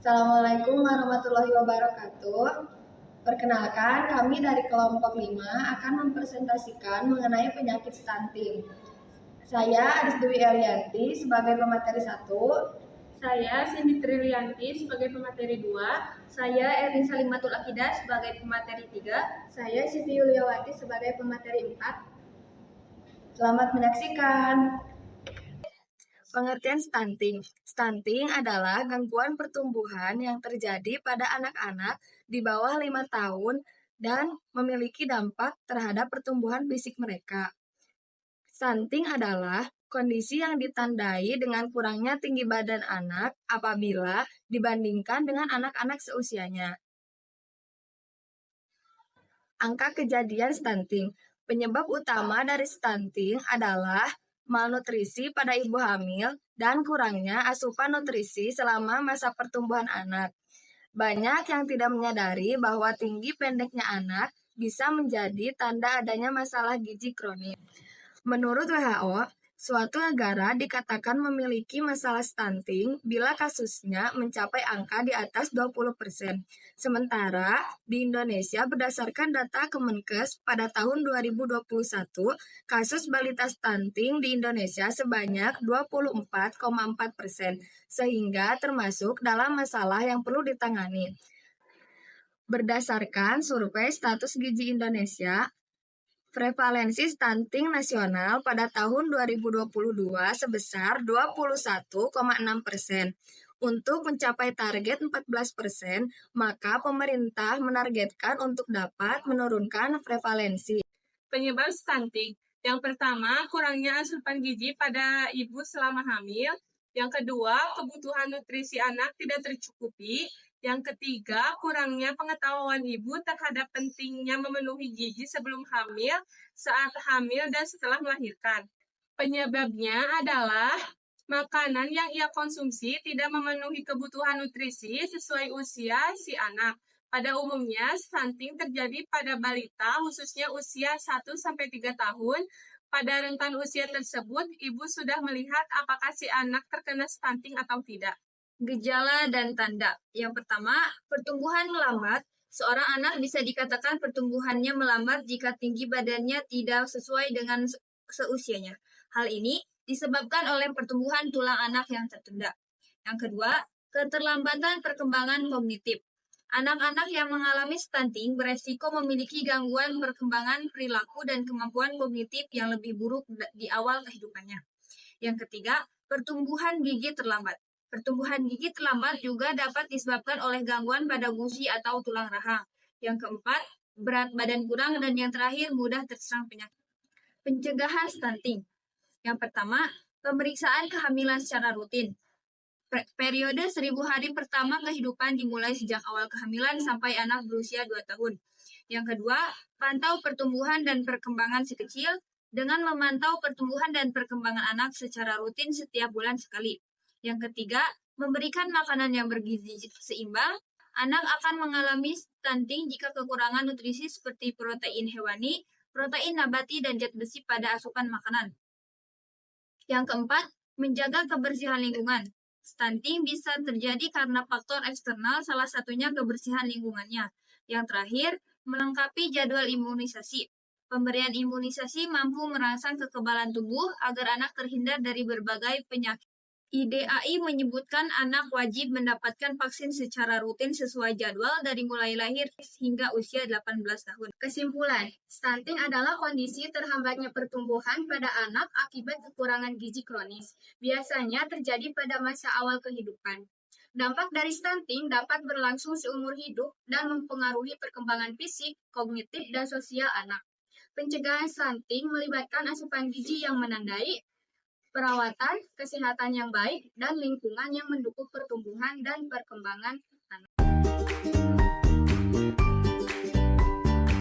Assalamualaikum warahmatullahi wabarakatuh. Perkenalkan, kami dari kelompok 5 akan mempresentasikan mengenai penyakit stunting. Saya Adis Dewi Elianti sebagai pemateri 1. Saya Cindy Trilianti sebagai pemateri 2. Saya Erin Salimatul Akidah sebagai pemateri 3. Saya Siti Yuliawati sebagai pemateri 4. Selamat menyaksikan. Pengertian stunting. Stunting adalah gangguan pertumbuhan yang terjadi pada anak-anak di bawah 5 tahun dan memiliki dampak terhadap pertumbuhan fisik mereka. Stunting adalah kondisi yang ditandai dengan kurangnya tinggi badan anak apabila dibandingkan dengan anak-anak seusianya. Angka kejadian stunting. Penyebab utama dari stunting adalah malnutrisi pada ibu hamil dan kurangnya asupan nutrisi selama masa pertumbuhan anak. Banyak yang tidak menyadari bahwa tinggi pendeknya anak bisa menjadi tanda adanya masalah gizi kronis. Menurut WHO, suatu negara dikatakan memiliki masalah stunting bila kasusnya mencapai angka di atas 20%. Sementara di Indonesia berdasarkan data Kemenkes pada tahun 2021, kasus balita stunting di Indonesia sebanyak 24,4%, sehingga termasuk dalam masalah yang perlu ditangani. Berdasarkan survei status gizi Indonesia, prevalensi stunting nasional pada tahun 2022 sebesar 21,6%. Untuk mencapai target 14%, maka pemerintah menargetkan untuk dapat menurunkan prevalensi. Penyebab stunting. Yang pertama, kurangnya asupan gizi pada ibu selama hamil. Yang kedua, kebutuhan nutrisi anak tidak tercukupi. Yang ketiga, kurangnya pengetahuan ibu terhadap pentingnya memenuhi gizi sebelum hamil, saat hamil, dan setelah melahirkan. Penyebabnya adalah makanan yang ia konsumsi tidak memenuhi kebutuhan nutrisi sesuai usia si anak. Pada umumnya, stunting terjadi pada balita, khususnya usia 1-3 tahun. Pada rentan usia tersebut, ibu sudah melihat apakah si anak terkena stunting atau tidak. Gejala dan tanda. Yang pertama, pertumbuhan melambat. Seorang anak bisa dikatakan pertumbuhannya melambat jika tinggi badannya tidak sesuai dengan seusianya. Hal ini disebabkan oleh pertumbuhan tulang anak yang tertunda. Yang kedua, keterlambatan perkembangan kognitif. Anak-anak yang mengalami stunting beresiko memiliki gangguan perkembangan perilaku dan kemampuan kognitif yang lebih buruk di awal kehidupannya. Yang ketiga, pertumbuhan gigi terlambat. Pertumbuhan gigi terlambat juga dapat disebabkan oleh gangguan pada gusi atau tulang rahang. Yang keempat, berat badan kurang, dan yang terakhir, mudah terserang penyakit. Pencegahan stunting. Yang pertama, pemeriksaan kehamilan secara rutin. Periode 1000 hari pertama kehidupan dimulai sejak awal kehamilan sampai anak berusia 2 tahun. Yang kedua, pantau pertumbuhan dan perkembangan si kecil dengan memantau pertumbuhan dan perkembangan anak secara rutin setiap bulan sekali. Yang ketiga, memberikan makanan yang bergizi seimbang. Anak akan mengalami stunting jika kekurangan nutrisi seperti protein hewani, protein nabati, dan zat besi pada asupan makanan. Yang keempat, menjaga kebersihan lingkungan. Stunting bisa terjadi karena faktor eksternal, salah satunya kebersihan lingkungannya. Yang terakhir, melengkapi jadwal imunisasi. Pemberian imunisasi mampu merangsang kekebalan tubuh agar anak terhindar dari berbagai penyakit. IDAI menyebutkan anak wajib mendapatkan vaksin secara rutin sesuai jadwal dari mulai lahir hingga usia 18 tahun. Kesimpulan, stunting adalah kondisi terhambatnya pertumbuhan pada anak akibat kekurangan gizi kronis. Biasanya terjadi pada masa awal kehidupan. Dampak dari stunting dapat berlangsung seumur hidup dan mempengaruhi perkembangan fisik, kognitif, dan sosial anak. Pencegahan stunting melibatkan asupan gizi yang menandai, perawatan, kesehatan yang baik, dan lingkungan yang mendukung pertumbuhan dan perkembangan anak.